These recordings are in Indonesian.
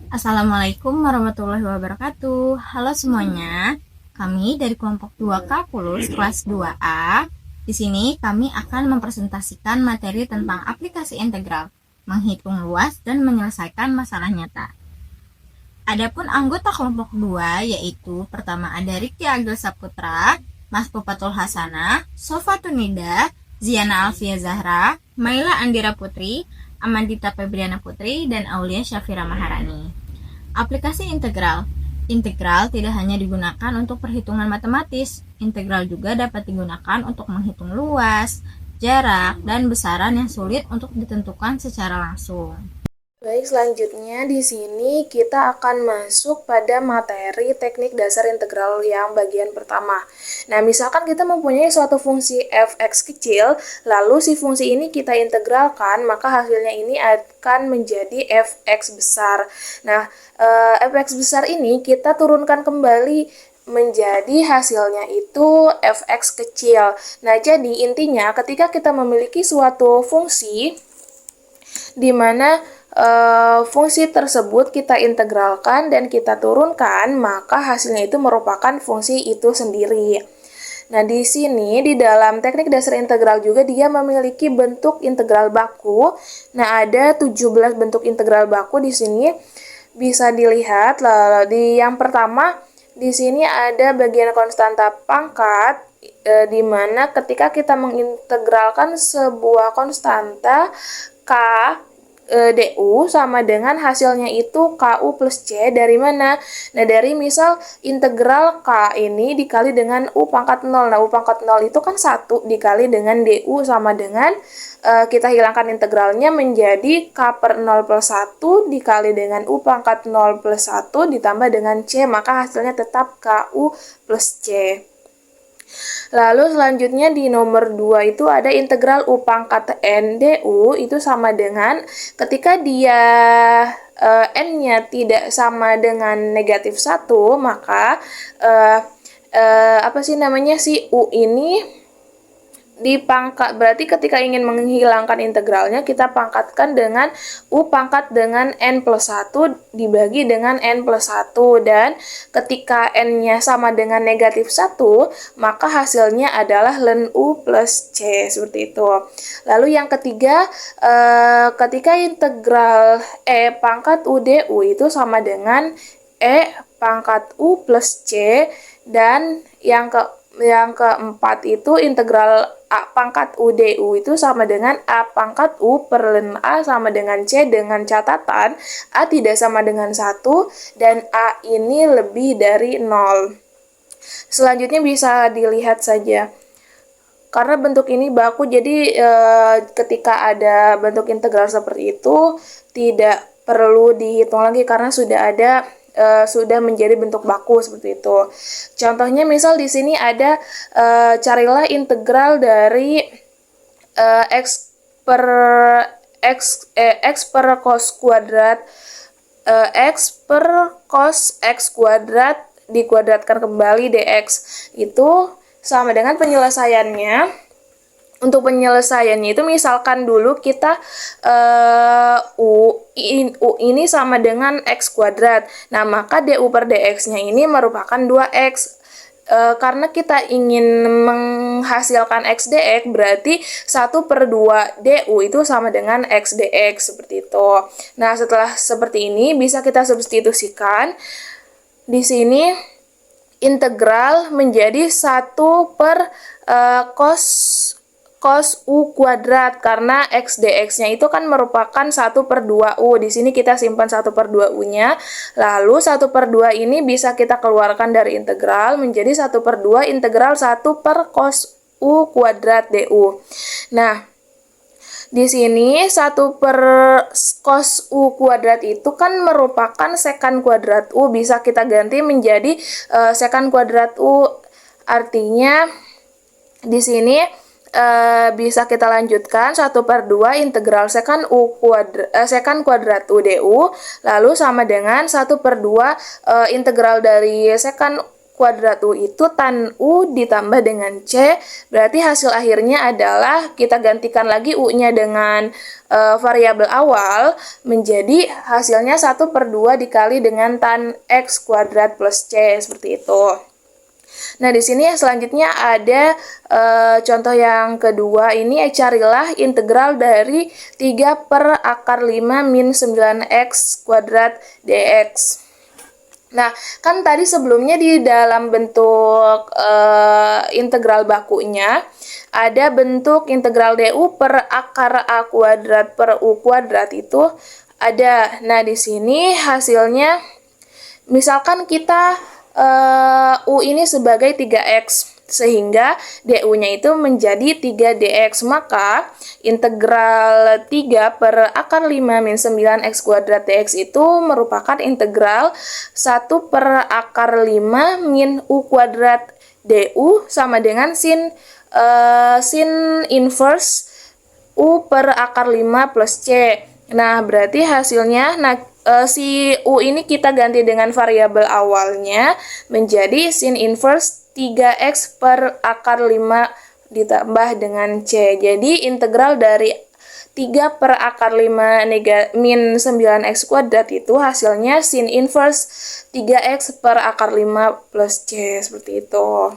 Assalamualaikum warahmatullahi wabarakatuh. Halo semuanya. Kami dari kelompok 2 Kalkulus kelas 2A. Di sini kami akan mempresentasikan materi tentang aplikasi integral, menghitung luas dan menyelesaikan masalah nyata. Adapun anggota kelompok 2 yaitu pertama ada Riki Agil Saputra, Mas Pupatul Hasanah, Sofa Tunida, Ziana Alfia Zahra, Maila Andira Putri, Amandita Febriana Putri, dan Aulia Syafira Maharani. Aplikasi integral. Integral tidak hanya digunakan untuk perhitungan matematis. Integral juga dapat digunakan untuk menghitung luas, jarak, dan besaran yang sulit untuk ditentukan secara langsung. Baik, selanjutnya di sini kita akan masuk pada materi teknik dasar integral yang bagian pertama. Nah, misalkan kita mempunyai suatu fungsi f(x) kecil, lalu si fungsi ini kita integralkan, maka hasilnya ini akan menjadi f(x) besar. Nah, f(x) besar ini kita turunkan kembali menjadi hasilnya itu f(x) kecil. Nah, jadi intinya ketika kita memiliki suatu fungsi di mana fungsi tersebut kita integralkan dan kita turunkan, maka hasilnya itu merupakan fungsi itu sendiri. Nah, di sini di dalam teknik dasar integral juga dia memiliki bentuk integral baku. Nah, ada 17 bentuk integral baku di sini. Bisa dilihat di yang pertama di sini ada bagian konstanta pangkat, di mana ketika kita mengintegralkan sebuah konstanta K DU sama dengan hasilnya itu KU plus C dari mana? Nah, dari misal integral K ini dikali dengan U pangkat 0. Nah, U pangkat 0 itu kan 1 dikali dengan DU sama dengan kita hilangkan integralnya menjadi K per 0 plus 1 dikali dengan U pangkat 0 plus 1 ditambah dengan C, maka hasilnya tetap KU plus C. Lalu selanjutnya di nomor 2 itu ada integral U pangkat N DU, itu sama dengan ketika dia N-nya tidak sama dengan negatif 1, maka si U ini dipangkat, berarti ketika ingin menghilangkan integralnya kita pangkatkan dengan U pangkat dengan N plus 1 dibagi dengan N plus 1, dan ketika N-nya sama dengan negatif 1 maka hasilnya adalah ln U plus C, seperti itu. Lalu yang ketiga, ketika integral E pangkat U DU itu sama dengan E pangkat U plus C, dan yang keempat itu integral A pangkat U DU itu sama dengan A pangkat U per ln A sama dengan C, dengan catatan A tidak sama dengan 1 dan A ini lebih dari 0. Selanjutnya bisa dilihat saja. Karena bentuk ini baku, jadi ketika ada bentuk integral seperti itu tidak perlu dihitung lagi karena sudah menjadi bentuk baku seperti itu. Contohnya misal di sini ada carilah integral dari x per cos kuadrat x per cos x kuadrat dikuadratkan kembali dx, itu sama dengan penyelesaiannya. Untuk penyelesaiannya itu misalkan dulu kita U ini sama dengan X kuadrat. Nah, maka DU per DX-nya ini merupakan 2X. Karena kita ingin menghasilkan X dx, berarti 1 per 2 DU itu sama dengan X dx, seperti itu. Nah, setelah seperti ini bisa kita substitusikan. Di sini integral menjadi 1 per cos U kuadrat, karena X dx-nya itu kan merupakan 1 per 2 U. Di sini kita simpan 1 per 2 U-nya. Lalu 1 per 2 ini bisa kita keluarkan dari integral menjadi 1 per 2 integral 1 per cos U kuadrat DU. Nah, di sini 1 per cos U kuadrat itu kan merupakan sekan kuadrat U. Bisa kita ganti menjadi sekan kuadrat U. Artinya di sini bisa kita lanjutkan 1 per 2 integral sekan kuadrat U DU, lalu sama dengan 1 per 2 integral dari sekan kuadrat U itu tan U ditambah dengan C, berarti hasil akhirnya adalah kita gantikan lagi U-nya dengan variabel awal, menjadi hasilnya 1/2 dikali dengan tan X kuadrat plus C, seperti itu. Nah, di sini selanjutnya ada contoh yang kedua, ini carilah integral dari 3/5 min 9x kuadrat dx. Nah, kan tadi sebelumnya di dalam bentuk integral bakunya ada bentuk integral du per akar a kuadrat per u kuadrat itu ada. Nah, di sini hasilnya misalkan kita u ini sebagai 3x, sehingga du-nya itu menjadi 3dx, maka integral 3/5 min 9x kuadrat dx itu merupakan integral 1/5 min u kuadrat du sama dengan sin inverse u/5 plus c. Nah, berarti hasilnya, si u ini kita ganti dengan variabel awalnya menjadi sin inverse 3x/5 ditambah dengan C. Jadi integral dari 3/5 min 9x kuadrat itu hasilnya sin inverse 3x/5 plus C, seperti itu.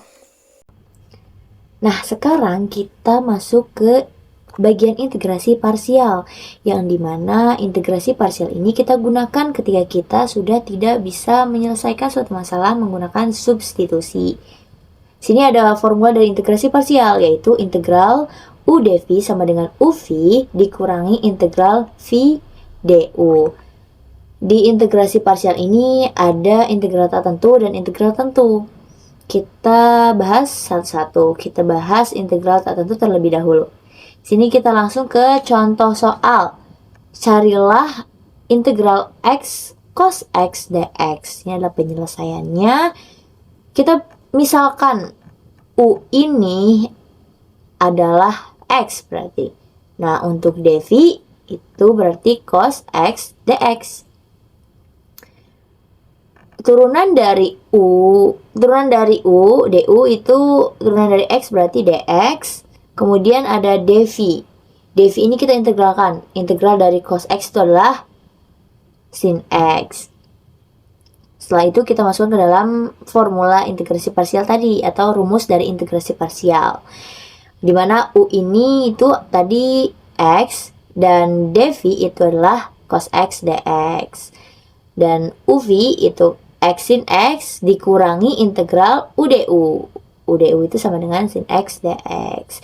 Nah, sekarang kita masuk ke bagian integrasi parsial, yang dimana integrasi parsial ini kita gunakan ketika kita sudah tidak bisa menyelesaikan suatu masalah menggunakan substitusi. Sini ada formula dari integrasi parsial, yaitu integral u dv sama dengan uv dikurangi integral v du. Di integrasi parsial ini ada integral tak tentu dan integral tentu. Kita bahas satu-satu. Kita bahas integral tak tentu terlebih dahulu. Sini kita langsung ke contoh soal. Carilah integral x cos x dx. Ini adalah penyelesaiannya. Kita misalkan u ini adalah x berarti. Nah, untuk dv itu berarti cos x dx. Turunan dari du itu turunan dari x berarti dx. Kemudian ada dv. Dv ini kita integralkan. Integral dari cos x itu adalah sin x. Setelah itu kita masukkan ke dalam formula integrasi parsial tadi, atau rumus dari integrasi parsial. Dimana u ini itu tadi x, dan dv itu adalah cos x dx. Dan uv itu x sin x dikurangi integral udu. Udu itu sama dengan sin x dx.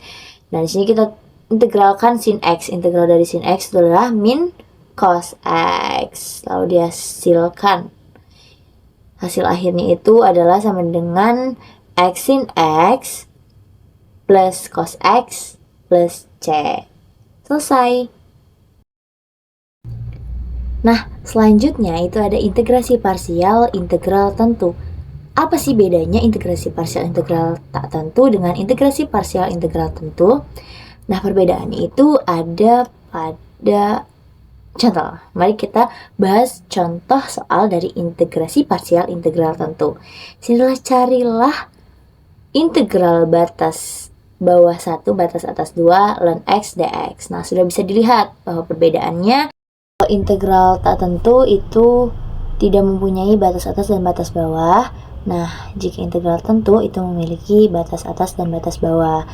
Dan di sini kita integralkan sin x. Integral dari sin x itu adalah min cos x. Lalu dihasilkan. Hasil akhirnya itu adalah sama dengan x sin x plus cos x plus c. Selesai. Nah, selanjutnya itu ada integrasi parsial integral tentu. Apa sih bedanya integrasi parsial integral tak tentu dengan integrasi parsial integral tentu? Nah, perbedaannya itu ada pada contoh. Mari kita bahas contoh soal dari integrasi parsial integral tentu. Sinilah carilah integral batas bawah 1 batas atas 2 ln x dx. Nah, sudah bisa dilihat bahwa perbedaannya integral tak tentu itu tidak mempunyai batas atas dan batas bawah. Nah, jika integral tentu itu memiliki batas atas dan batas bawah.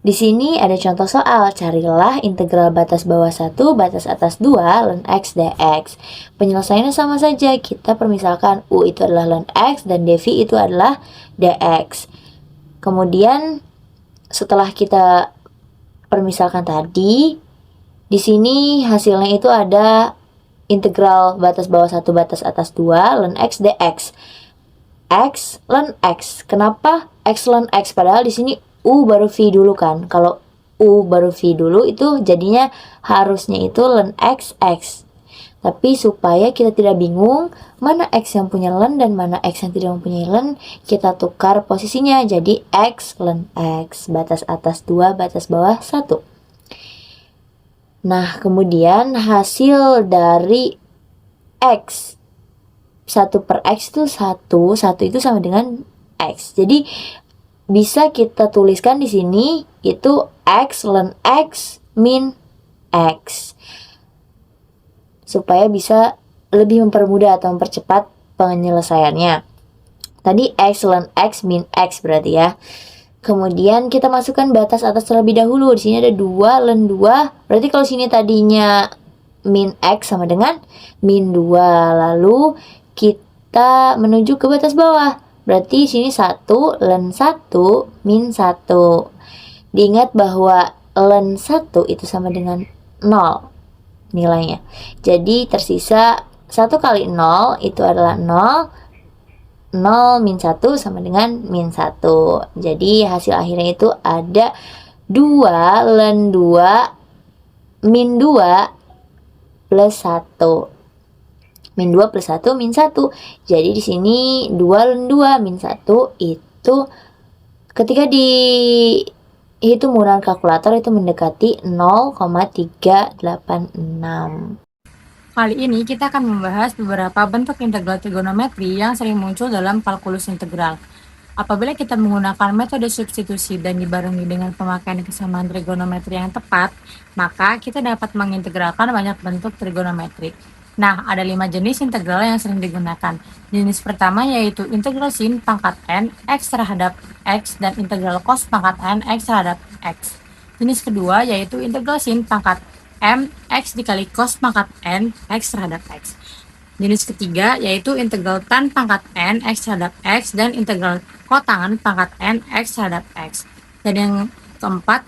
Di sini ada contoh soal, carilah integral batas bawah 1 batas atas 2 ln x dx. Penyelesaiannya sama saja, kita permisalkan u itu adalah ln x dan dv itu adalah dx. Kemudian setelah kita permisalkan tadi, di sini hasilnya itu ada integral batas bawah 1 batas atas 2 ln x dx. X ln x. Kenapa x ln x? Padahal di sini u baru v dulu kan. Kalau u baru v dulu itu jadinya harusnya itu ln x x. Tapi supaya kita tidak bingung mana x yang punya ln dan mana x yang tidak mempunyai ln, kita tukar posisinya jadi x ln x. Batas atas 2 batas bawah 1. Nah, kemudian hasil dari x 1 per X itu 1 itu sama dengan X. Jadi bisa kita tuliskan di sini itu X ln X min X. Supaya bisa lebih mempermudah atau mempercepat penyelesaiannya. Tadi X ln X min X berarti ya. Kemudian kita masukkan batas atas terlebih dahulu. Di sini ada 2 ln 2. Berarti kalau sini tadinya min X sama dengan min 2. Lalu kita menuju ke batas bawah. Berarti sini 1 ln 1 min 1. Diingat bahwa ln 1 itu sama dengan 0 nilainya. Jadi tersisa 1 kali 0 itu adalah 0. 0 min 1 sama dengan min 1. Jadi hasil akhirnya itu ada 2 ln 2 min 2 plus 1. Min 2 plus 1 min 1. Jadi di sini 2 ln 2 min 1 itu ketika dihitung menggunakan kalkulator itu mendekati 0,386. Kali ini kita akan membahas beberapa bentuk integral trigonometri yang sering muncul dalam kalkulus integral. Apabila kita menggunakan metode substitusi dan dibarengi dengan pemakaian kesamaan trigonometri yang tepat, maka kita dapat mengintegralkan banyak bentuk trigonometri. Nah, ada 5 jenis integral yang sering digunakan. Jenis pertama yaitu integral sin pangkat n x terhadap x dan integral cos pangkat n x terhadap x. Jenis kedua yaitu integral sin pangkat m x dikali cos pangkat n x terhadap x. Jenis ketiga yaitu integral tan pangkat n x terhadap x dan integral kotangan pangkat n x terhadap x. Dan yang keempat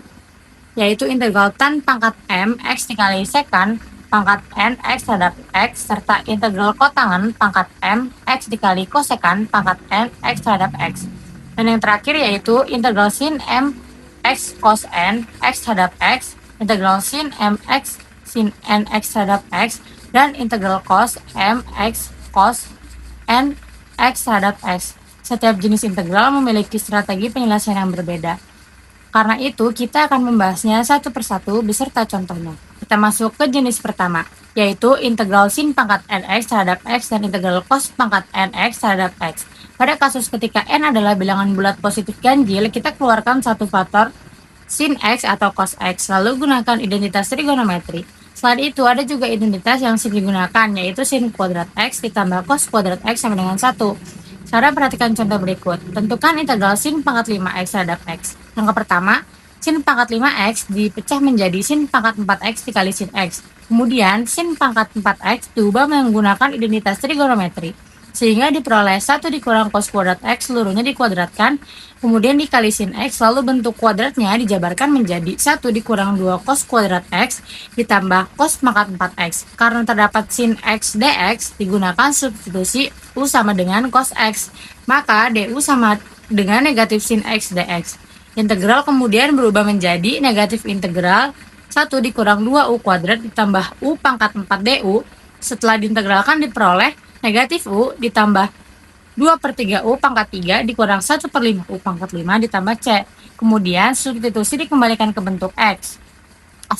yaitu integral tan pangkat m x dikali sekan pangkat n x terhadap x serta integral kotangan pangkat m x dikali kosekan pangkat n x terhadap x. Dan yang terakhir yaitu integral sin m x cos n x terhadap x, integral sin mx sin nx terhadap x, dan integral cos mx cos nx terhadap x. Setiap jenis integral memiliki strategi penyelesaian yang berbeda. Karena itu, kita akan membahasnya satu persatu beserta contohnya. Kita masuk ke jenis pertama, yaitu integral sin pangkat nx terhadap x dan integral cos pangkat nx terhadap x. Pada kasus ketika n adalah bilangan bulat positif ganjil, kita keluarkan satu faktor sin x atau cos x, lalu gunakan identitas trigonometri. Selain itu, ada juga identitas yang sering digunakan, yaitu sin kuadrat x ditambah cos kuadrat x sama dengan 1. Cara perhatikan contoh berikut. Tentukan integral sin pangkat 5x terhadap x. Yang pertama, sin pangkat 5x dipecah menjadi sin pangkat 4x dikali sin x. Kemudian, sin pangkat 4x diubah menggunakan identitas trigonometri, sehingga diperoleh 1 dikurang cos kuadrat x seluruhnya dikuadratkan, kemudian dikali sin x, lalu bentuk kuadratnya dijabarkan menjadi 1 dikurang 2 cos kuadrat x ditambah cos pangkat 4x. Karena terdapat sin x dx, digunakan substitusi u sama dengan cos x, maka du sama dengan negatif sin x dx. Integral kemudian berubah menjadi negatif integral 1 dikurang 2u kuadrat ditambah u pangkat 4 du. Setelah diintegralkan diperoleh negatif u ditambah 2 per 3 u pangkat 3 dikurang 1 per 5 u pangkat 5 ditambah c. Kemudian substitusi dikembalikan ke bentuk x,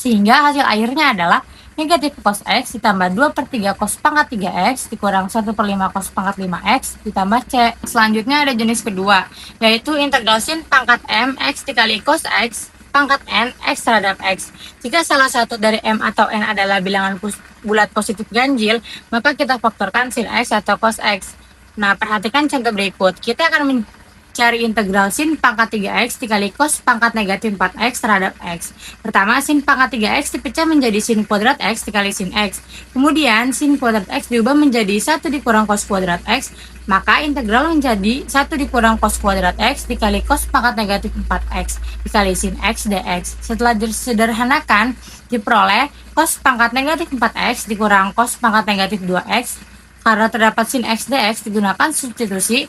sehingga hasil akhirnya adalah negatif cos x ditambah 2 per 3 cos pangkat 3x dikurang 1 per 5 cos pangkat 5x ditambah c. Selanjutnya ada jenis kedua, yaitu integral sin pangkat m x dikali cos x pangkat n x terhadap x. Jika salah satu dari m atau n adalah bilangan bulat positif ganjil, maka kita faktorkan sin x atau cos x. Nah, perhatikan contoh berikut. Kita akan mencari integral sin pangkat 3x dikali cos pangkat negatif 4x terhadap x. Pertama, sin pangkat 3x dipecah menjadi sin kuadrat x dikali sin x. Kemudian, sin kuadrat x diubah menjadi 1 dikurang cos kuadrat x, maka integral menjadi 1 dikurang cos kuadrat x dikali cos pangkat negatif 4x dikali sin x dx. Setelah disederhanakan, diperoleh cos pangkat negatif 4x dikurang cos pangkat negatif 2x. Karena terdapat sin x dx, digunakan substitusi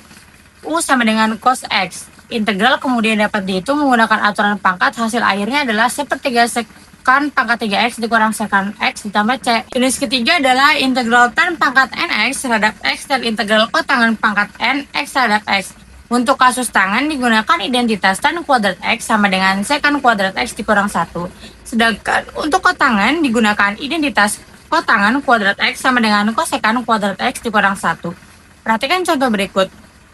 u sama dengan cos x. Integral kemudian dapat dihitung menggunakan aturan pangkat. Hasil akhirnya adalah sepertiga sekan pangkat 3x dikurang sekan x ditambah c. Jenis ketiga adalah integral tan pangkat nx terhadap x dan integral kotangan pangkat n x terhadap x. Untuk kasus tangan digunakan identitas tan kuadrat x sama dengan sekan kuadrat x dikurang 1. Sedangkan untuk kotangan digunakan identitas kotangan kuadrat x sama dengan kosekan kuadrat x dikurang 1. Perhatikan contoh berikut.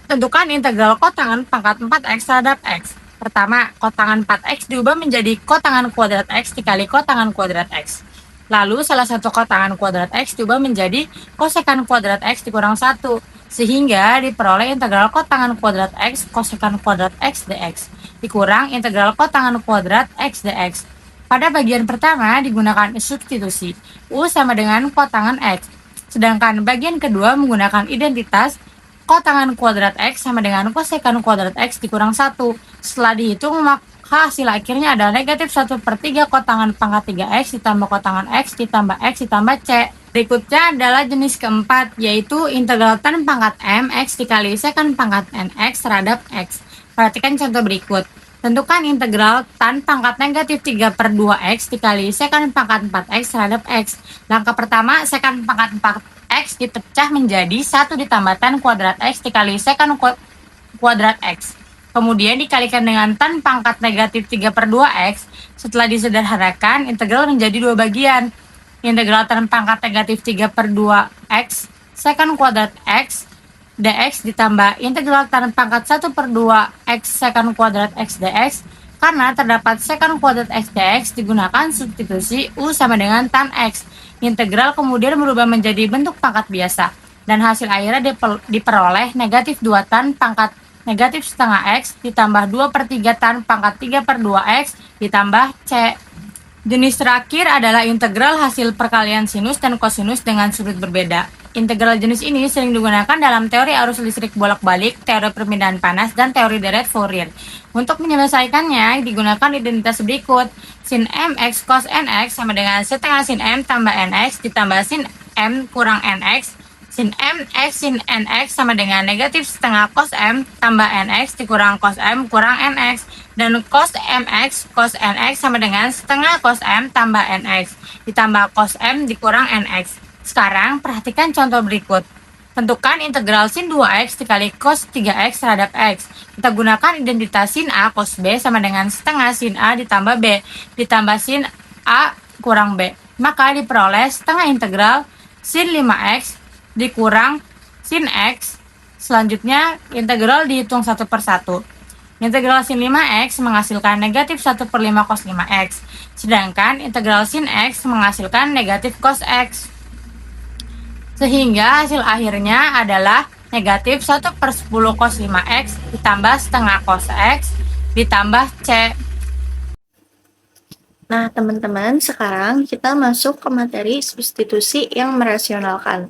Tentukan integral kotangan pangkat 4x terhadap x. Pertama, kotangan 4x diubah menjadi kotangan kuadrat x dikali kotangan kuadrat x. Lalu, salah satu kotangan kuadrat x diubah menjadi kosekan kuadrat x dikurang 1, sehingga diperoleh integral kotangan kuadrat x kosekan kuadrat x dx, dikurang integral kotangan kuadrat x dx. Pada bagian pertama digunakan substitusi, U sama dengan kotangan x, sedangkan bagian kedua menggunakan identitas kotangan kuadrat x sama dengan kosekan kuadrat x dikurang 1. Setelah dihitung, maka hasil akhirnya adalah negatif 1/3 kotangan pangkat 3x ditambah kotangan x ditambah c. Berikutnya adalah jenis keempat, yaitu integral tan pangkat m x dikali sekant pangkat nx terhadap x. Perhatikan contoh berikut. Tentukan integral tan pangkat negatif 3/2x dikali sekant pangkat 4x terhadap x. Langkah pertama, sekant pangkat 4x dipecah menjadi 1 ditambah tan kuadrat x dikali sekant kuadrat x. Kemudian dikalikan dengan tan pangkat negatif 3/2x. Setelah disederhanakan, integral menjadi dua bagian. Integral tan pangkat negatif 3/2x sekant kuadrat x dx ditambah integral tan pangkat 1/2x sekant kuadrat x dx. Karena terdapat sekant kuadrat x dx, digunakan substitusi U sama dengan tan x. Integral kemudian berubah menjadi bentuk pangkat biasa, dan hasil akhirnya diperoleh negatif 2 tan pangkat negatif setengah x ditambah 2/3 tan pangkat 3/2x ditambah c. Jenis terakhir adalah integral hasil perkalian sinus dan kosinus dengan sudut berbeda. Integral jenis ini sering digunakan dalam teori arus listrik bolak-balik, teori perpindahan panas, dan teori deret Fourier. Untuk menyelesaikannya, digunakan identitas berikut. Sin mx cos nx sama dengan setengah sin m tambah nx ditambah sin m kurang nx. Sin mx sin nx sama dengan negatif setengah cos m tambah nx dikurang cos m kurang nx. Dan cos mx cos nx sama dengan setengah cos m tambah nx ditambah cos m dikurang nx. Sekarang perhatikan contoh berikut. Tentukan integral sin 2x dikali cos 3x terhadap x. Kita gunakan identitas sin a cos b sama dengan setengah sin a ditambah b ditambah sin a kurang b. Maka diperoleh setengah integral sin 5x dikurang sin x. Selanjutnya integral dihitung satu per satu. Integral sin 5x menghasilkan negatif 1/5 cos 5x. Sedangkan integral sin x menghasilkan negatif cos x. Sehingga hasil akhirnya adalah negatif 1/10 cos 5x ditambah setengah cos x ditambah c. Nah, teman-teman, sekarang kita masuk ke materi substitusi yang merasionalkan.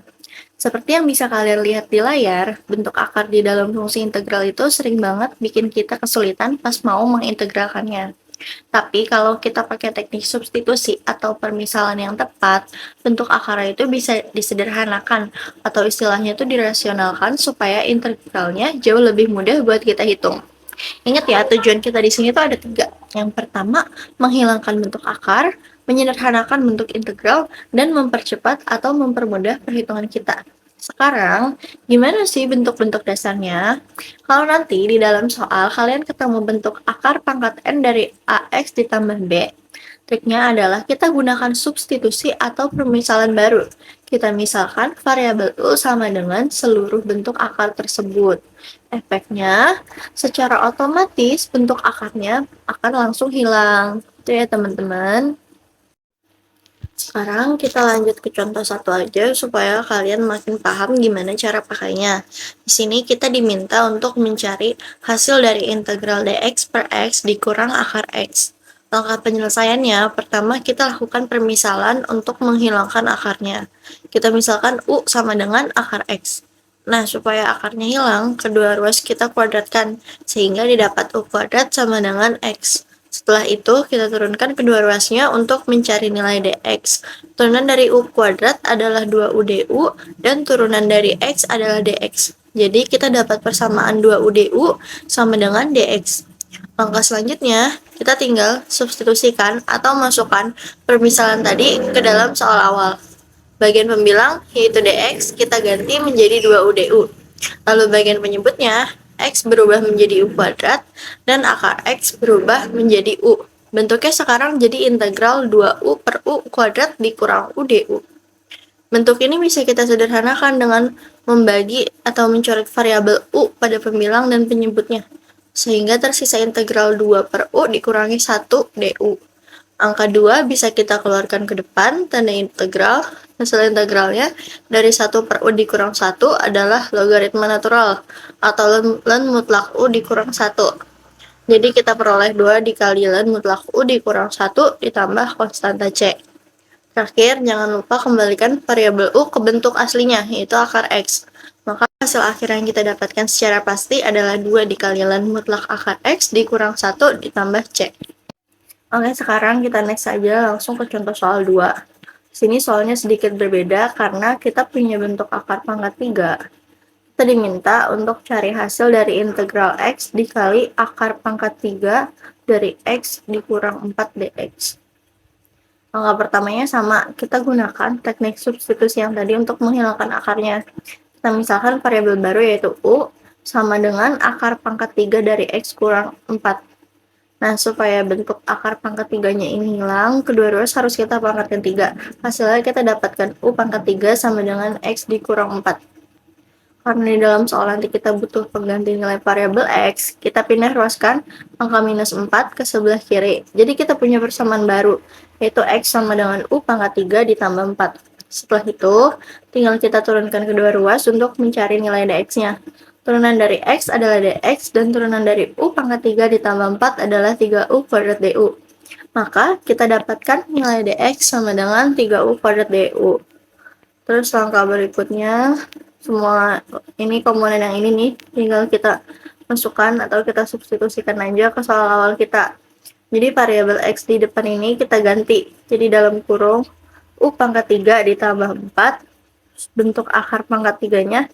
Seperti yang bisa kalian lihat di layar, bentuk akar di dalam fungsi integral itu sering banget bikin kita kesulitan pas mau mengintegralkannya. Tapi kalau kita pakai teknik substitusi atau permisalan yang tepat, bentuk akar itu bisa disederhanakan atau istilahnya itu dirasionalkan supaya integralnya jauh lebih mudah buat kita hitung. Ingat ya, tujuan kita di sini tuh ada 3. Yang pertama, menghilangkan bentuk akar, menyederhanakan bentuk integral, dan mempercepat atau mempermudah perhitungan kita. Sekarang, gimana sih bentuk-bentuk dasarnya? Kalau nanti di dalam soal kalian ketemu bentuk akar pangkat n dari ax ditambah b, triknya adalah kita gunakan substitusi atau permisalan baru. Kita misalkan variabel u sama dengan seluruh bentuk akar tersebut. Efeknya, secara otomatis bentuk akarnya akan langsung hilang. Itu ya teman-teman. Sekarang kita lanjut ke contoh satu aja supaya kalian makin paham gimana cara pakainya. Di sini kita diminta untuk mencari hasil dari integral dx per x dikurang akar x. Langkah penyelesaiannya, pertama kita lakukan permisalan untuk menghilangkan akarnya. Kita misalkan u sama dengan akar x. Nah, supaya akarnya hilang, kedua ruas kita kuadratkan, sehingga didapat u kuadrat sama dengan x. Setelah itu, kita turunkan kedua ruasnya untuk mencari nilai dx. Turunan dari u kuadrat adalah 2u du, dan turunan dari x adalah dx. Jadi, kita dapat persamaan 2u du sama dengan dx. Langkah selanjutnya, kita tinggal substitusikan atau masukkan permisalan tadi ke dalam soal awal. Bagian pembilang, yaitu dx, kita ganti menjadi 2u du. Lalu bagian penyebutnya, x berubah menjadi u kuadrat, dan akar x berubah menjadi u. Bentuknya sekarang jadi integral 2u per u kuadrat dikurang u du. Bentuk ini bisa kita sederhanakan dengan membagi atau mencoret variabel U pada pembilang dan penyebutnya, sehingga tersisa integral 2 per U dikurangi 1 du. Angka 2 bisa kita keluarkan ke depan, tanda integral. Hasil integralnya dari 1 per U dikurang 1 adalah logaritma natural, atau ln mutlak U dikurang 1. Jadi kita peroleh 2 dikali ln mutlak U dikurang 1 ditambah konstanta C. Terakhir, jangan lupa kembalikan variabel U ke bentuk aslinya, yaitu akar X. Maka hasil akhir yang kita dapatkan secara pasti adalah 2 dikali ln mutlak akar X dikurang 1 ditambah C. Oke, sekarang kita next saja langsung ke contoh soal 2. Sini soalnya sedikit berbeda karena kita punya bentuk akar pangkat 3. Kita diminta untuk cari hasil dari integral X dikali akar pangkat 3 dari X dikurang 4 dx. Angka pertamanya sama, kita gunakan teknik substitusi yang tadi untuk menghilangkan akarnya. Kita misalkan variabel baru yaitu U sama dengan akar pangkat 3 dari X kurang 4. Nah, supaya bentuk akar pangkat 3-nya ini hilang, kedua ruas harus kita pangkatkan 3. Hasilnya kita dapatkan U pangkat 3 sama dengan X dikurang 4. Karena di dalam soal nanti kita butuh pengganti nilai variabel X, kita pindah ruaskan angka minus 4 ke sebelah kiri. Jadi kita punya persamaan baru, yaitu X sama dengan U pangkat 3 ditambah 4. Setelah itu, tinggal kita turunkan kedua ruas untuk mencari nilai dx-nya. Turunan dari X adalah dx, dan turunan dari U pangkat 3 ditambah 4 adalah 3U kuadrat du. Maka, kita dapatkan nilai dx sama dengan 3U kuadrat du. Terus langkah berikutnya, semua ini komponen yang ini nih, tinggal kita masukkan atau kita substitusikan aja ke soal awal kita. Jadi variabel X di depan ini kita ganti. Jadi dalam kurung U pangkat 3 ditambah 4, bentuk akar pangkat 3-nya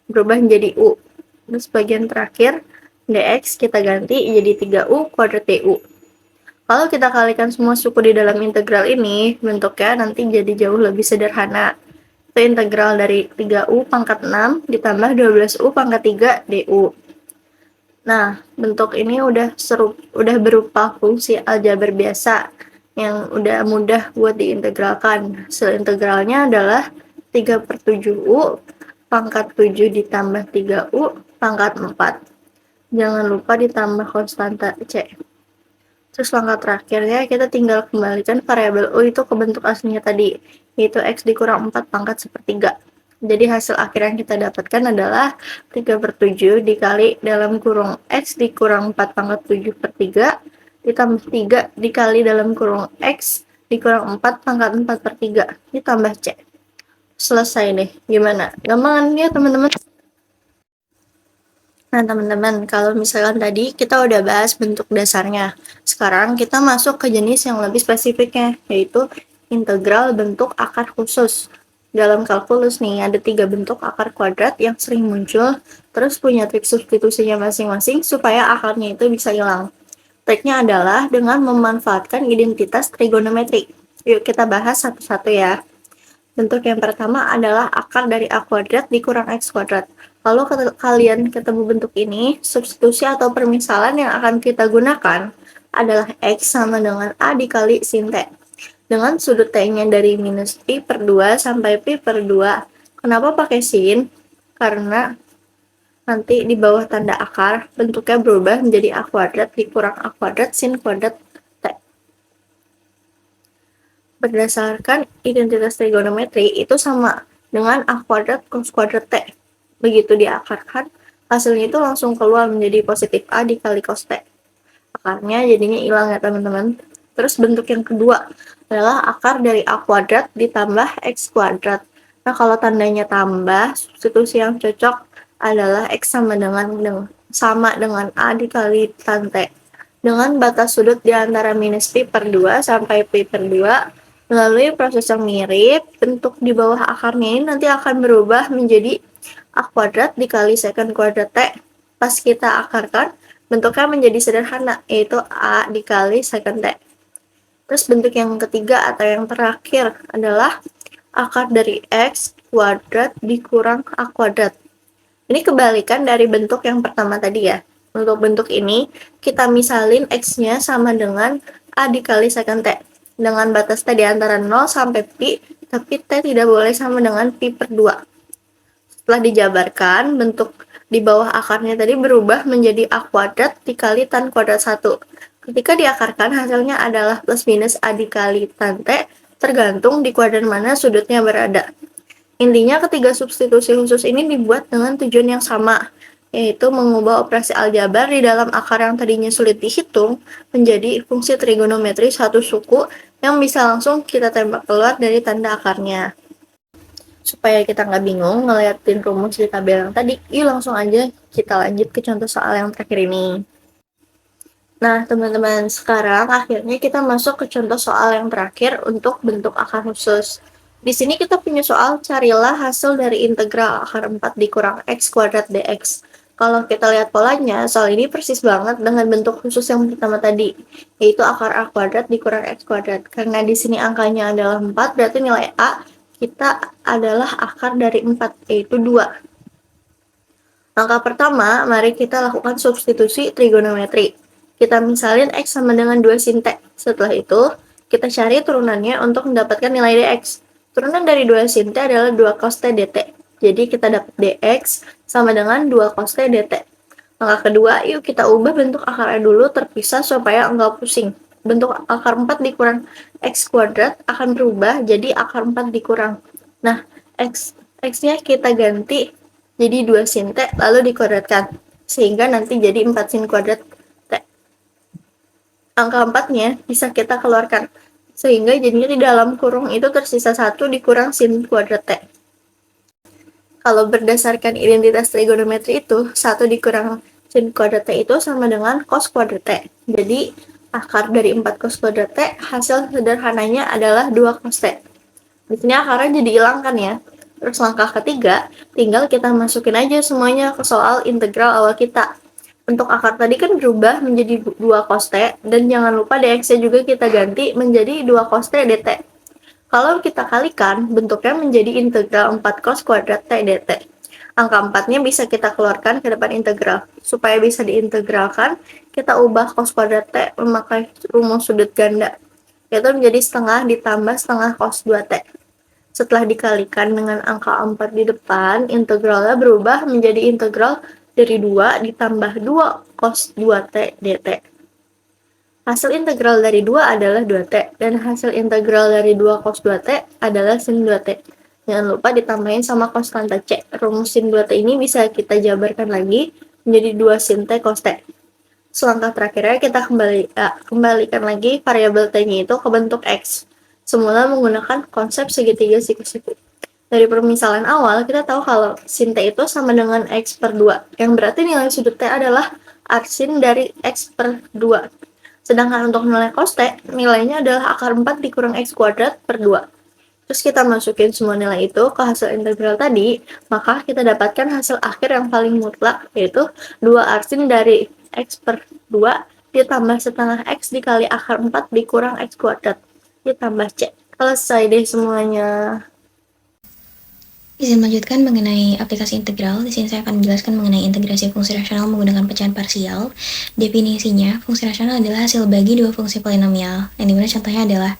berubah menjadi U. Terus bagian terakhir, dx kita ganti jadi 3U kuadrat du. Kalau kita kalikan semua suku di dalam integral ini, bentuknya nanti jadi jauh lebih sederhana. Itu integral dari 3U pangkat 6 ditambah 12U pangkat 3 du. Nah, bentuk ini udah berupa fungsi aljabar biasa yang udah mudah buat diintegralkan. Hasil integralnya adalah 3 per 7U pangkat 7 ditambah 3U pangkat 4. Jangan lupa ditambah konstanta C. Terus langkah terakhirnya kita tinggal kembalikan variabel U itu ke bentuk aslinya tadi, yaitu X dikurang 4 pangkat sepertiga. Jadi hasil akhir yang kita dapatkan adalah 3 per 7 dikali dalam kurung X dikurang 4 pangkat 7 per 3 ditambah 3 dikali dalam kurung X dikurang 4 pangkat 4 per 3 ditambah C. Selesai deh. Gimana? Gampang ya teman-teman? Nah teman-teman, kalau misalkan tadi kita udah bahas bentuk dasarnya, sekarang kita masuk ke jenis yang lebih spesifiknya, yaitu integral bentuk akar khusus. Dalam kalkulus nih, ada 3 bentuk akar kuadrat yang sering muncul, terus punya trik substitusinya masing-masing supaya akarnya itu bisa hilang. Triknya adalah dengan memanfaatkan identitas trigonometri. Yuk kita bahas satu-satu ya. Bentuk yang pertama adalah akar dari A kuadrat dikurang X kuadrat. Lalu kalian ketemu bentuk ini, substitusi atau permisalan yang akan kita gunakan adalah X sama dengan A dikali sin T. Dengan sudut T-nya dari minus pi per 2 sampai pi per 2. Kenapa pakai sin? Karena nanti di bawah tanda akar, bentuknya berubah menjadi A kuadrat dikurang A kuadrat sin kuadrat T. Berdasarkan identitas trigonometri, itu sama dengan A kuadrat cos kuadrat T. Begitu diakarkan, hasilnya itu langsung keluar menjadi positif A dikali cos T. Akarnya jadinya hilang ya teman-teman. Terus bentuk yang kedua adalah akar dari A kuadrat ditambah X kuadrat. Nah kalau tandanya tambah, substitusi yang cocok adalah X sama dengan A dikali tan T. Dengan batas sudut di antara minus pi per 2 sampai pi per 2, melalui proses yang mirip, bentuk di bawah akarnya ini nanti akan berubah menjadi A kuadrat dikali secant kuadrat T. Pas kita akarkan, bentuknya menjadi sederhana, yaitu A dikali secant T. Terus bentuk yang ketiga atau yang terakhir adalah akar dari X kuadrat dikurang A kuadrat. Ini kebalikan dari bentuk yang pertama tadi ya. Untuk bentuk ini, kita misalin X-nya sama dengan A dikali secant T. Dengan batas T di antara 0 sampai pi, tapi T tidak boleh sama dengan Pi per 2. Setelah dijabarkan, bentuk di bawah akarnya tadi berubah menjadi A kuadrat dikali tan kuadrat 1. Ketika diakarkan, hasilnya adalah plus minus A dikali tan T, tergantung di kuadran mana sudutnya berada. Intinya ketiga substitusi khusus ini dibuat dengan tujuan yang sama, yaitu mengubah operasi aljabar di dalam akar yang tadinya sulit dihitung menjadi fungsi trigonometri satu suku yang bisa langsung kita tembak keluar dari tanda akarnya. Supaya kita nggak bingung ngeliatin rumus di tabel yang tadi, yuk langsung aja kita lanjut ke contoh soal yang terakhir ini. Nah, teman-teman, sekarang akhirnya kita masuk ke contoh soal yang terakhir untuk bentuk akar khusus. Di sini kita punya soal, carilah hasil dari integral akar 4 dikurang x kuadrat dx. Kalau kita lihat polanya, soal ini persis banget dengan bentuk khusus yang pertama tadi, yaitu akar a kuadrat dikurang x kuadrat. Karena di sini angkanya adalah 4, berarti nilai a kita adalah akar dari 4, yaitu 2. Langkah pertama, mari kita lakukan substitusi trigonometri. Kita misalin x sama dengan 2 sin t. Setelah itu, kita cari turunannya untuk mendapatkan nilai dx. Turunan dari 2 sin t adalah 2 cos t dt. Jadi kita dapat dx sama dengan 2 cos t dt. Langkah kedua, yuk kita ubah bentuk akarnya dulu terpisah supaya enggak pusing. Bentuk akar 4 dikurang x kuadrat akan berubah jadi akar 4 dikurang. Nah, x-nya kita ganti jadi 2 sin t lalu dikuadratkan. Sehingga nanti jadi 4 sin kuadrat t. Angka 4-nya bisa kita keluarkan. Sehingga jadinya di dalam kurung itu tersisa 1 dikurang sin kuadrat t. Kalau berdasarkan identitas trigonometri itu, 1 dikurang sin kuadrat t itu sama dengan cos kuadrat t. Jadi, akar dari 4 cos kuadrat T, hasil sederhananya adalah 2 cos T. Di sini akarnya jadi hilang kan ya. Terus langkah ketiga, tinggal kita masukin aja semuanya ke soal integral awal kita. Bentuk akar tadi kan berubah menjadi 2 cos T, dan jangan lupa dx-nya juga kita ganti menjadi 2 cos T dt. Kalau kita kalikan, bentuknya menjadi integral 4 cos kuadrat T dt. Angka 4-nya bisa kita keluarkan ke depan integral. Supaya bisa diintegralkan, kita ubah cos kuadrat T memakai rumus sudut ganda, yaitu menjadi setengah ditambah setengah cos 2T. Setelah dikalikan dengan angka 4 di depan, integralnya berubah menjadi integral dari 2 ditambah 2 cos 2T dt. Hasil integral dari 2 adalah 2T, dan hasil integral dari 2 cos 2T adalah sin 2T. Jangan lupa ditambahin sama konstanta C. Rumus sin 2T ini bisa kita jabarkan lagi menjadi 2 sin T cos T. Selangkah terakhirnya kita kembalikan lagi variabel T-nya itu ke bentuk X. Semula menggunakan konsep segitiga siku-siku. Dari permisalan awal, kita tahu kalau sin T itu sama dengan X per 2, yang berarti nilai sudut T adalah arsin dari X per 2. Sedangkan untuk nilai cos T, nilainya adalah akar 4 dikurang X kuadrat per 2. Terus kita masukin semua nilai itu ke hasil integral tadi, maka kita dapatkan hasil akhir yang paling mutlak, yaitu 2 arsin dari X per 2 ditambah setengah X dikali akar 4 dikurang X kuadrat ditambah C. Selesai deh semuanya. Izin melanjutkan mengenai aplikasi integral. Di sini saya akan menjelaskan mengenai integrasi fungsi rasional menggunakan pecahan parsial. Definisinya, fungsi rasional adalah hasil bagi dua fungsi polinomial, yang dimana contohnya adalah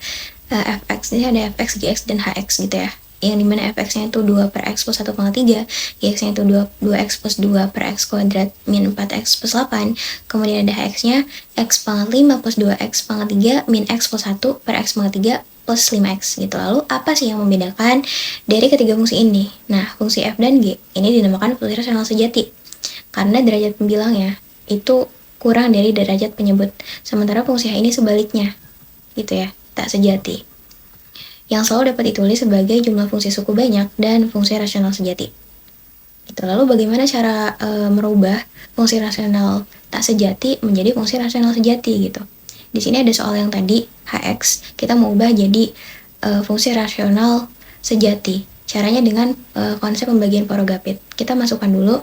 fx, ini ada fx, gx, dan hx gitu ya, yang dimana fx-nya itu 2 per x plus 1,3, gx-nya itu 2x plus 2 per x kuadrat min 4x plus 8, kemudian ada hx-nya x pangkat 5 plus 2x pangkat 3 min x plus 1 per x pangkat 3 plus 5x gitu. Lalu apa sih yang membedakan dari ketiga fungsi ini? Nah, fungsi f dan g ini dinamakan fungsi rasional sejati karena derajat pembilangnya itu kurang dari derajat penyebut, sementara fungsi h ini sebaliknya gitu ya, tak sejati, yang selalu dapat ditulis sebagai jumlah fungsi suku banyak dan fungsi rasional sejati. Gitu. Lalu bagaimana cara merubah fungsi rasional tak sejati menjadi fungsi rasional sejati gitu? Di sini ada soal yang tadi hx, kita mau ubah jadi fungsi rasional sejati. Caranya dengan konsep pembagian Poirot-Gapit. Kita masukkan dulu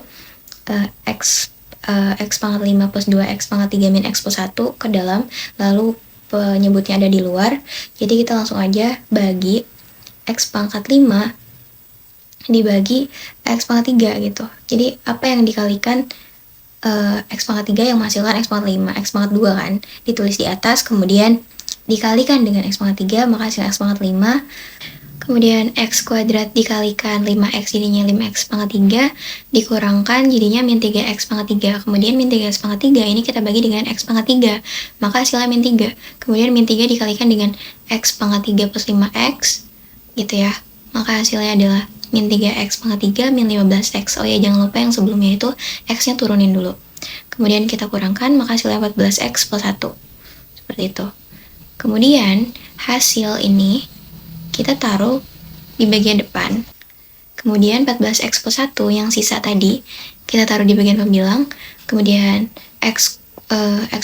x pangkat 5 plus 2x pangkat 3 min x plus 1 ke dalam, lalu penyebutnya ada di luar, jadi kita langsung aja bagi x pangkat 5 dibagi x pangkat 3 gitu. Jadi apa yang dikalikan x pangkat 3 yang menghasilkan x pangkat 5, x pangkat 2 kan, ditulis di atas, kemudian dikalikan dengan x pangkat 3, maka hasil x pangkat 5 Kemudian X kuadrat dikalikan 5X jadinya 5X pangkat 3, dikurangkan jadinya min 3X pangkat 3. Kemudian min 3X pangkat 3 ini kita bagi dengan X pangkat 3, maka hasilnya min 3. Kemudian min 3 dikalikan dengan X pangkat 3 plus 5X, gitu ya. Maka hasilnya adalah min 3X pangkat 3 min 15X. Oh ya, jangan lupa yang sebelumnya itu X-nya turunin dulu. Kemudian kita kurangkan, maka hasilnya 14X plus 1. Seperti itu. Kemudian hasil ini kita taruh di bagian depan. Kemudian 14X plus 1 yang sisa tadi kita taruh di bagian pembilang. Kemudian X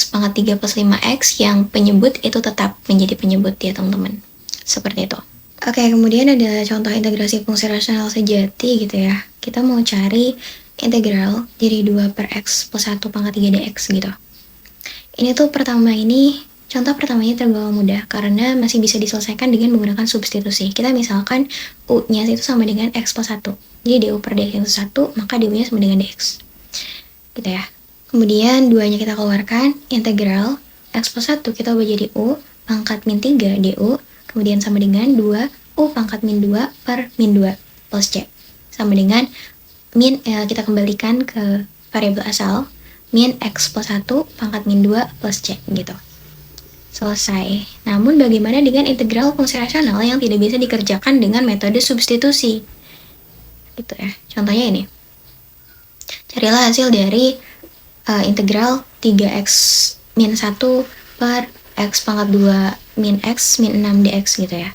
pangkat 3 plus 5X yang penyebut itu tetap menjadi penyebut ya teman-teman. Seperti itu. Oke, kemudian ada contoh integrasi fungsi rasional sejati gitu ya. Kita mau cari integral dari 2 per X plus 1 pangkat 3 dx gitu. Ini tuh contoh pertamanya tergolong mudah karena masih bisa diselesaikan dengan menggunakan substitusi. Kita misalkan U-nya itu sama dengan X plus 1. Jadi du per dx itu 1, maka du-nya sama dengan dx. Gitu ya. Kemudian 2-nya kita keluarkan, integral X plus 1 kita ubah jadi U pangkat min 3 du, kemudian sama dengan 2 U pangkat min 2 per min 2 plus C. Sama dengan kita kembalikan ke variabel asal, min X plus 1 pangkat min 2 plus C gitu. Selesai. Namun bagaimana dengan integral fungsi rasional yang tidak bisa dikerjakan dengan metode substitusi? Gitu ya. Contohnya ini. Carilah hasil dari integral 3x min 1 per x pangkat 2 min x min 6 dx gitu ya.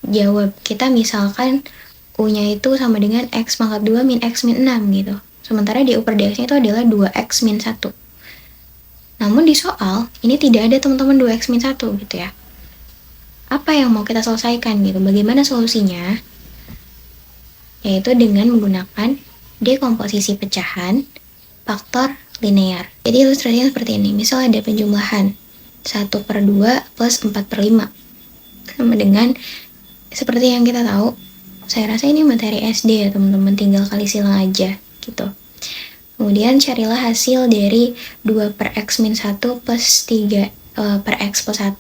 Jawab kita misalkan U-nya itu sama dengan x pangkat 2 min x min 6 gitu. Sementara du per dx-nya itu adalah 2x min 1. Namun di soal, ini tidak ada teman-teman 2x min 1 gitu ya. Apa yang mau kita selesaikan gitu? Bagaimana solusinya? Yaitu dengan menggunakan dekomposisi pecahan faktor linear. Jadi ilustrasinya seperti ini. Misal ada penjumlahan 1 per 2 plus 4 per 5. Sama dengan, seperti yang kita tahu, saya rasa ini materi SD ya teman-teman, tinggal kali silang aja gitu. Kemudian carilah hasil dari 2 per x min 1 plus 3 per x plus 1.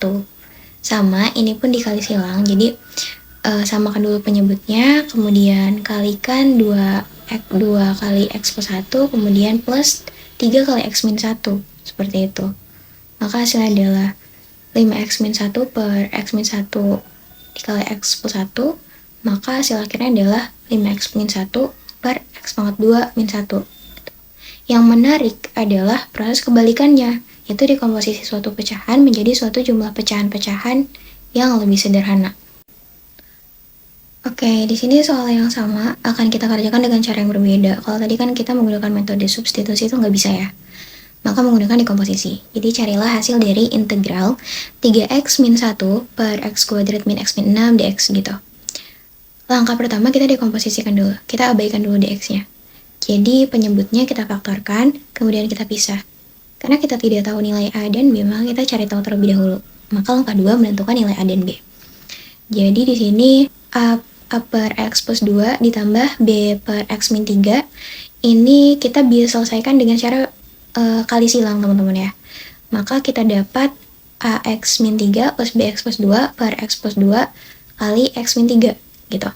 Sama, ini pun dikali silang. Jadi, samakan dulu penyebutnya, kemudian kalikan 2 kali x plus 1, kemudian plus 3 kali x min 1. Seperti itu. Maka hasilnya adalah 5x min 1 per x min 1 dikali x plus 1. Maka hasil akhirnya adalah 5x min 1 per x pangkat 2 min 1. Yang menarik adalah proses kebalikannya, yaitu dekomposisi suatu pecahan menjadi suatu jumlah pecahan-pecahan yang lebih sederhana. Oke, di sini soal yang sama akan kita kerjakan dengan cara yang berbeda. Kalau tadi kan kita menggunakan metode substitusi itu nggak bisa ya, maka menggunakan dekomposisi. Jadi carilah hasil dari integral 3x min 1 per x kuadrat min x min 6 dx gitu. Langkah pertama kita dekomposisikan dulu, kita abaikan dulu dx-nya. Jadi penyebutnya kita faktorkan, kemudian kita pisah. Karena kita tidak tahu nilai A dan B, maka kita cari tahu terlebih dahulu. Maka langkah 2 menentukan nilai A dan B. Jadi di sini A per X plus 2 ditambah B per X min 3. Ini kita bisa selesaikan dengan cara kali silang teman-teman ya. Maka kita dapat AX min 3 plus BX plus 2 per X plus 2 kali X min 3 gitu.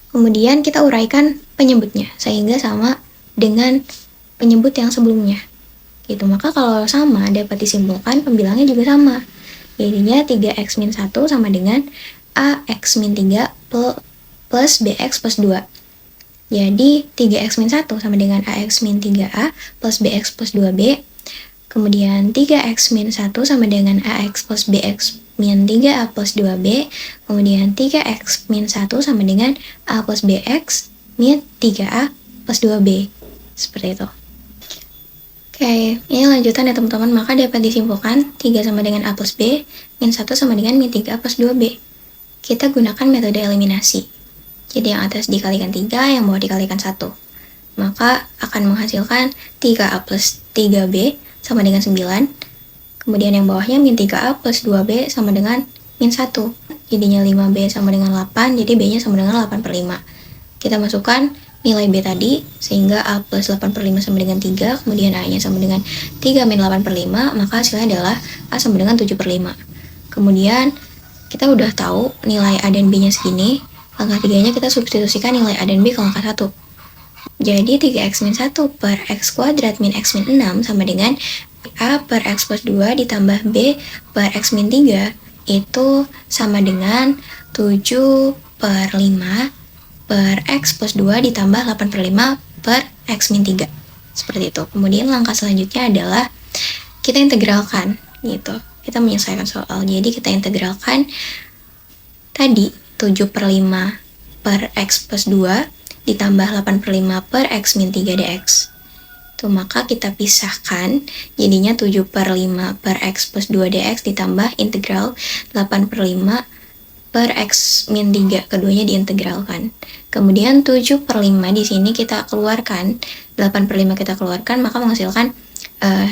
Kemudian kita uraikan penyebutnya sehingga sama dengan penyebut yang sebelumnya. Gitu. Maka kalau sama dapat disimpulkan pembilangnya juga sama. Jadinya 3x min 1 sama dengan AX min 3 plus BX plus 2. Jadi 3x min 1 sama dengan AX min 3A plus BX plus 2B. Kemudian 3x min 1 sama dengan AX plus BX min 3A plus 2B. Kemudian 3x min 1 sama dengan A plus BX min 3A plus 2B. Seperti itu. Oke, ini lanjutan ya teman-teman. Maka dapat disimpulkan 3 sama dengan A plus B, min 1 sama dengan min 3A plus 2B. Kita gunakan metode eliminasi. Jadi yang atas dikalikan 3, yang bawah dikalikan 1. Maka akan menghasilkan 3A plus 3B sama dengan 9. Kemudian yang bawahnya min 3A plus 2B sama dengan min 1. Jadinya 5B sama dengan 8, jadi B-nya sama dengan 8 per 5. Kita masukkan nilai B tadi, sehingga A plus 8 per 5 sama dengan 3, kemudian A-nya sama dengan 3 min 8 per 5, maka hasilnya adalah A sama dengan 7 per 5. Kemudian Kita udah tahu nilai A dan B-nya segini. Langkah 3-nya kita substitusikan nilai A dan B ke langkah 1. Jadi 3x min 1 per x kuadrat min x min 6 sama dengan A per x plus 2 ditambah B per x min 3 itu sama dengan 7 per 5 per x plus 2 ditambah 8 per 5 per x min 3. Seperti itu. Kemudian langkah selanjutnya adalah kita integralkan gitu. Kita menyelesaikan soal. Jadi kita integralkan tadi 7 per 5 per x plus 2 ditambah 8 per 5 per x min 3 dx. Tuh, maka kita pisahkan, jadinya 7 per 5 per x plus 2 dx ditambah integral 8 per 5 per x min 3, keduanya diintegralkan. Kemudian 7 per 5 di sini kita keluarkan, 8 per 5 kita keluarkan, maka menghasilkan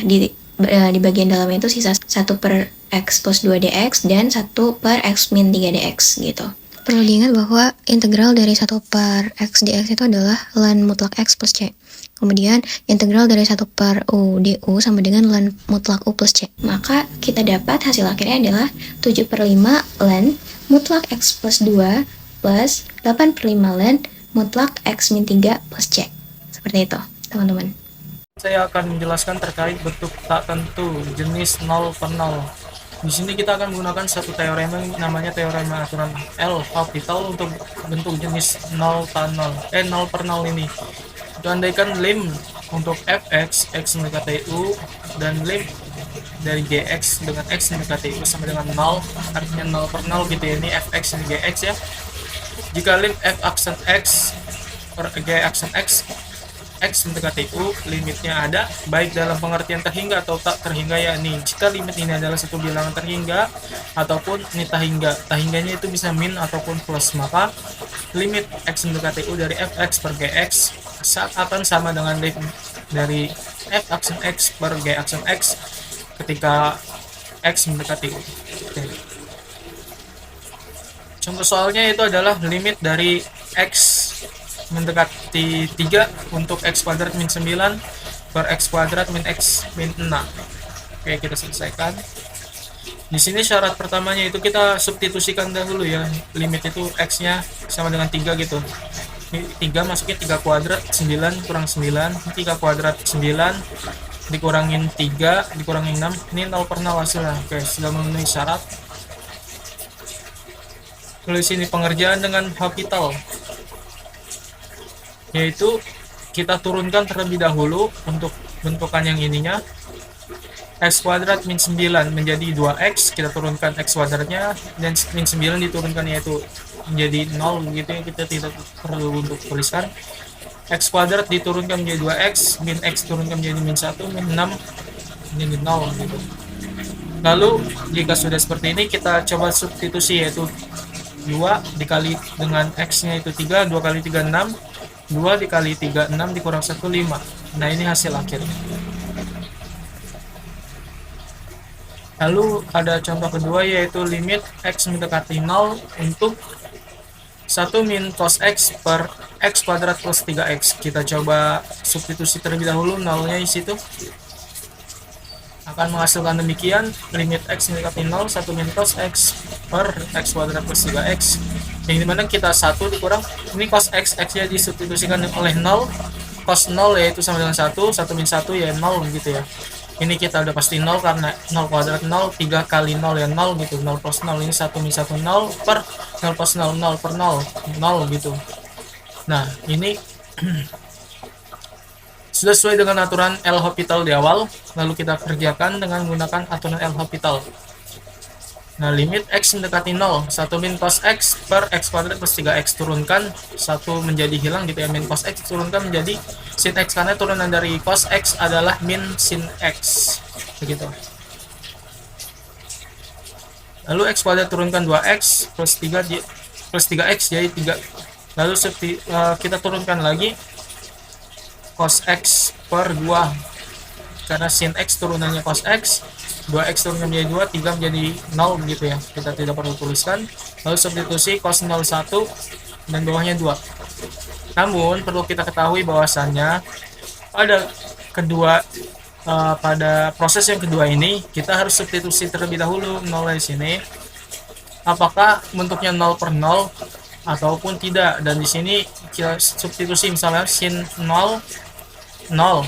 di bagian dalam itu sisa 1 per x plus 2 dx dan 1 per x min 3 dx gitu. Perlu diingat bahwa integral dari 1 per x dx itu adalah ln mutlak x plus c. Kemudian integral dari 1 per u du sama dengan ln mutlak u plus c. Maka kita dapat hasil akhirnya adalah 7 per 5 ln mutlak x plus 2 plus 8 per 5 ln mutlak x min 3 plus c. Seperti itu, teman-teman. Saya akan menjelaskan terkait bentuk tak tentu jenis 0 per 0. Di sini kita akan menggunakan satu teorema namanya teorema aturan L'Hopital untuk bentuk jenis 0 per 0 ini. Itu andaikan lim untuk fx x mendekati u dan lim dari gx dengan x mendekati u sama dengan 0, artinya 0 per 0 gitu ya, ini fx dan gx ya. Jika lim f aksen x per g aksen x mendekati u, limitnya ada baik dalam pengertian terhingga atau tak terhingga, yakni jika limit ini adalah satu bilangan terhingga ataupun ini tahingganya itu bisa min ataupun plus, maka limit x mendekati u dari fx per gx akan sama dengan limit dari f aksen x per g aksen x ketika x mendekati u. Oke. Contoh soalnya itu adalah limit dari x mendekati 3 untuk x kuadrat min 9 per x kuadrat min x min 6. Oke, kita selesaikan. Di sini syarat pertamanya itu kita substitusikan dahulu ya, limit itu x nya sama dengan 3 gitu. Ini 3 masuknya 3 kuadrat 9 kurang 9, 3 kuadrat 9 dikurangin 3 dikurangin 6, ini 0 per 0 hasilnya. Oke, sudah memenuhi syarat. Lalu sini pengerjaan dengan L'Hopital, yaitu kita turunkan terlebih dahulu untuk bentukan yang ininya, x kuadrat min 9 menjadi 2x, kita turunkan x kuadratnya, dan min 9 diturunkan yaitu menjadi 0 gitu ya, kita tidak perlu untuk tuliskan. X kuadrat diturunkan menjadi 2x, min x turunkan menjadi min 1, min 6 menjadi 0 gitu. Lalu jika sudah seperti ini kita coba substitusi, yaitu 2 dikali dengan x nya itu 3, 2 kali 3 6, 2 dikali 3, 6 dikurang 1, 5. Nah, ini hasil akhir. Lalu ada contoh kedua, yaitu limit x mendekati 0 untuk 1 min cos x per x kuadrat plus 3x. Kita coba substitusi terlebih dahulu, 0-nya di situ. Akan menghasilkan demikian, limit x mendekati 0, 1 min cos x per x kuadrat plus 3x. Yang dimana kita 1 dikurang, ini cos x, x nya disubstitusikan oleh 0, cos 0 yaitu sama dengan 1, 1 min 1 ya 0 gitu ya. Ini kita udah pasti 0 karena 0 kuadrat 0, 3 kali 0 ya 0 gitu, 0 plus 0, ini 1 min 1 0 per 0 plus 0, 0 per 0, 0 gitu. Nah, ini sudah sesuai dengan aturan L'Hopital di awal, lalu kita kerjakan dengan menggunakan aturan L'Hopital. Nah, limit x mendekati 0, 1 min cos x per x kuadrat plus 3x, turunkan 1 menjadi hilang gitu ya, min cos x turunkan menjadi sin x, karena turunan dari cos x adalah min sin x begitu. Lalu x kuadrat turunkan 2x plus 3x jadi 3. Lalu kita turunkan lagi cos x per 2, karena sin x turunannya cos x, 2x turunkan menjadi 2, 3 menjadi 0 begitu ya, kita tidak perlu tuliskan. Lalu substitusi cos 0 1 dan bawahnya 2. Namun perlu kita ketahui bahwasannya pada proses yang kedua ini kita harus substitusi terlebih dahulu 0 di sini. apakah bentuknya 0 per 0 ataupun tidak. Dan di sini kita substitusi misalnya sin 0 0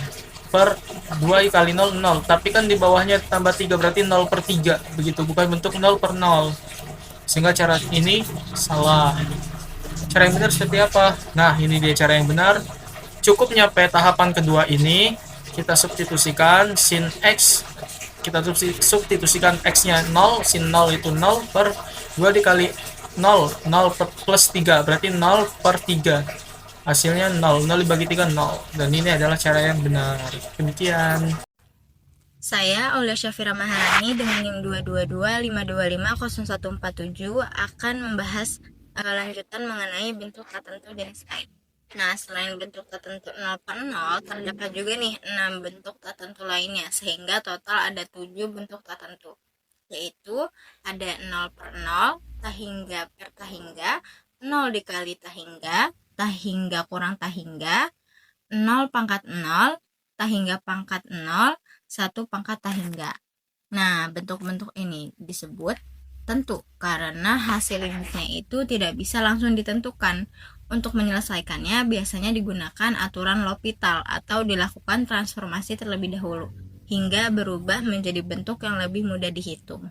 per 2 kali 0 0, tapi kan di bawahnya tambah 3 berarti 0 per 3 begitu, bukan bentuk 0 per 0, sehingga cara ini salah. Cara yang benar seperti apa? Nah, ini dia cara yang benar. Cukup nyampe tahapan kedua ini, kita substitusikan sin x, kita substitusikan x-nya 0, sin 0 itu 0 per 2 dikali 0, 0 plus 3, berarti 0 per 3. Hasilnya 0, 0 dibagi 3, 0. Dan ini adalah cara yang benar. Demikian. Saya Aulia Syafira Maharani dengan NIM 222525047 akan membahas lanjutan mengenai bentuk tak tentu jenis lain. Nah, selain bentuk tak tentu 0 per 0, terdapat juga nih 6 bentuk tak tentu lainnya, sehingga total ada 7 bentuk tak tentu, yaitu ada 0 per 0, tahingga per tahingga, 0 dikali tahingga kurang tahingga, 0 pangkat 0, tahingga pangkat 0, 1 pangkat tahingga. Nah, bentuk-bentuk ini disebut tentu karena hasil limitnya itu tidak bisa langsung ditentukan. Untuk menyelesaikannya biasanya digunakan aturan L'Hopital atau dilakukan transformasi terlebih dahulu hingga berubah menjadi bentuk yang lebih mudah dihitung.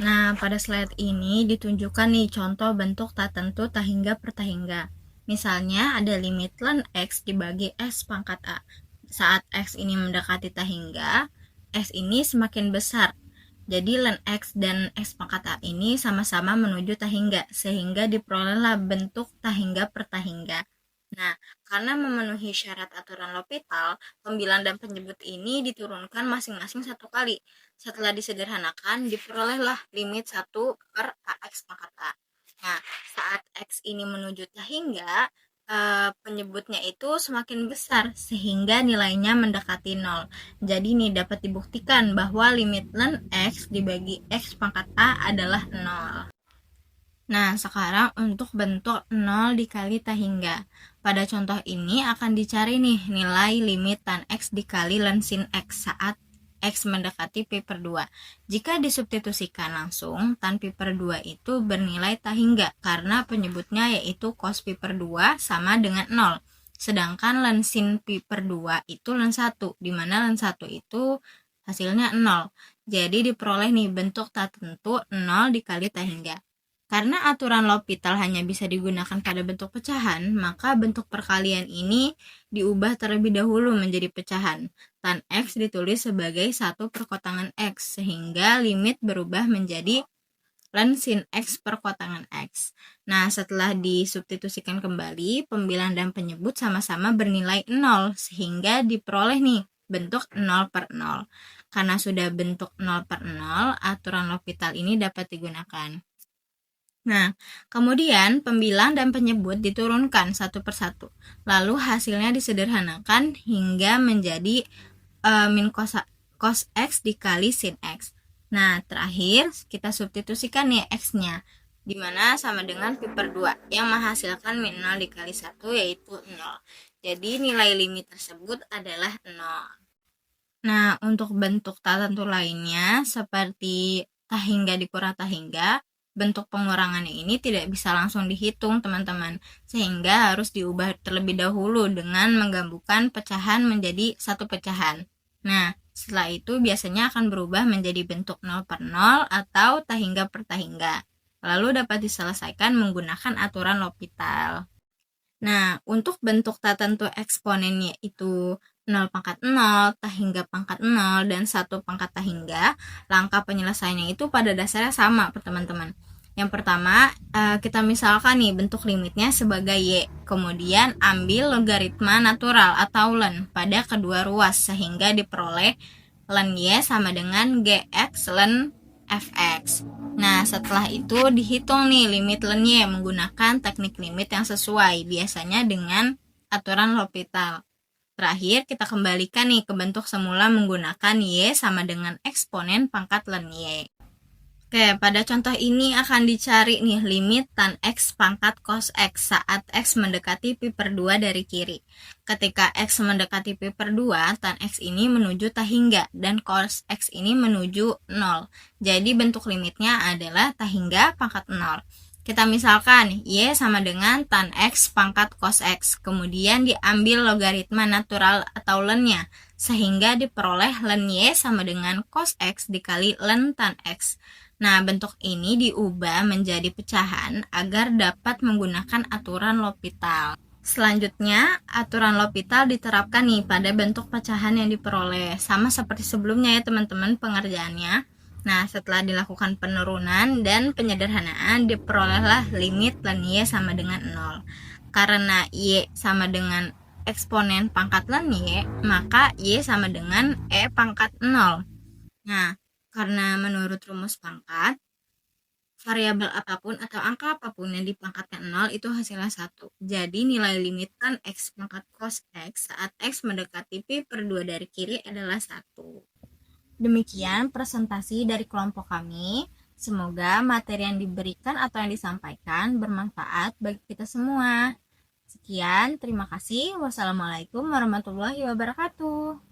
Nah, pada slide ini ditunjukkan nih contoh bentuk tak tentu tahingga per tahingga. Misalnya ada limit ln x dibagi x pangkat a. Saat x ini mendekati tahingga, x ini semakin besar. Jadi ln x dan x pangkat a ini sama-sama menuju tahingga, sehingga diperolehlah bentuk tahingga per tahingga. Nah, karena memenuhi syarat aturan L'Hopital, pembilang dan penyebut ini diturunkan masing-masing 1 kali. Setelah disederhanakan, diperolehlah limit 1 per ax pangkat a. Nah, saat x ini menuju tahingga, penyebutnya itu semakin besar sehingga nilainya mendekati 0. Jadi nih dapat dibuktikan bahwa limit ln x dibagi x pangkat a adalah 0. Nah, sekarang untuk bentuk 0 dikali tahingga. Pada contoh ini akan dicari nih nilai limit tan x dikali ln sin x saat x mendekati pi per 2. Jika disubstitusikan langsung, tan pi per 2 itu bernilai tahingga karena penyebutnya yaitu cos pi per 2 sama dengan 0. Sedangkan ln sin pi per 2 itu ln 1, di mana ln 1 itu hasilnya 0. Jadi diperoleh nih bentuk tak tentu 0 dikali tahingga. Karena aturan L'Hopital hanya bisa digunakan pada bentuk pecahan, maka bentuk perkalian ini diubah terlebih dahulu menjadi pecahan. Tan x ditulis sebagai 1 perkotangan x, sehingga limit berubah menjadi ln sin x perkotangan x. Nah, setelah disubstitusikan kembali, pembilang dan penyebut sama-sama bernilai 0, sehingga diperoleh nih bentuk 0 per 0. Karena sudah bentuk 0 per 0, aturan L'Hopital ini dapat digunakan. Nah, kemudian pembilang dan penyebut diturunkan 1 per 1. Lalu hasilnya disederhanakan hingga menjadi min cos x dikali sin x. Nah, terakhir kita substitusikan nih x-nya, dimana sama dengan pi per 2 yang menghasilkan min 0 dikali 1 yaitu 0. Jadi nilai limit tersebut adalah 0. Nah, untuk bentuk tak tentu lainnya seperti tahingga dikurang tahingga, bentuk pengurangannya ini tidak bisa langsung dihitung teman-teman, sehingga harus diubah terlebih dahulu dengan menggabungkan pecahan menjadi satu pecahan. Nah, setelah itu biasanya akan berubah menjadi bentuk 0 per 0 atau tahingga per tahingga. Lalu dapat diselesaikan menggunakan aturan L'Hopital. Nah, untuk bentuk tak tentu eksponennya itu 0 pangkat 0, tahingga pangkat 0, dan 1 pangkat tahingga, langkah penyelesaiannya itu pada dasarnya sama teman-teman. Yang pertama, kita misalkan nih bentuk limitnya sebagai y, kemudian ambil logaritma natural atau ln pada kedua ruas sehingga diperoleh ln y sama dengan gx ln fx. Nah, setelah itu dihitung nih limit ln y menggunakan teknik limit yang sesuai, biasanya dengan aturan L'Hopital. Terakhir, kita kembalikan nih ke bentuk semula menggunakan y sama dengan eksponen pangkat ln y. Oke, pada contoh ini akan dicari nih limit tan X pangkat cos X saat X mendekati pi per 2 dari kiri. Ketika X mendekati pi per 2, tan X ini menuju tak hingga dan cos X ini menuju 0. Jadi bentuk limitnya adalah tak hingga pangkat 0. Kita misalkan Y sama dengan tan X pangkat cos X, kemudian diambil logaritma natural atau lennya, sehingga diperoleh len Y sama dengan cos X dikali len tan X. Nah, bentuk ini diubah menjadi pecahan agar dapat menggunakan aturan L'Hopital. Selanjutnya, aturan L'Hopital diterapkan nih pada bentuk pecahan yang diperoleh. Sama seperti sebelumnya ya teman-teman pengerjaannya. Nah, setelah dilakukan penurunan dan penyederhanaan, diperolehlah limit len Y sama dengan 0. Karena Y sama dengan eksponen pangkat len Y, maka Y sama dengan E pangkat 0. Nah, karena menurut rumus pangkat, variabel apapun atau angka apapun yang dipangkatkan 0 itu hasilnya 1. Jadi nilai limit tan X pangkat cos X saat X mendekati pi per 2 dari kiri adalah 1. Demikian presentasi dari kelompok kami. Semoga materi yang diberikan atau yang disampaikan bermanfaat bagi kita semua. Sekian, terima kasih. Wassalamualaikum warahmatullahi wabarakatuh.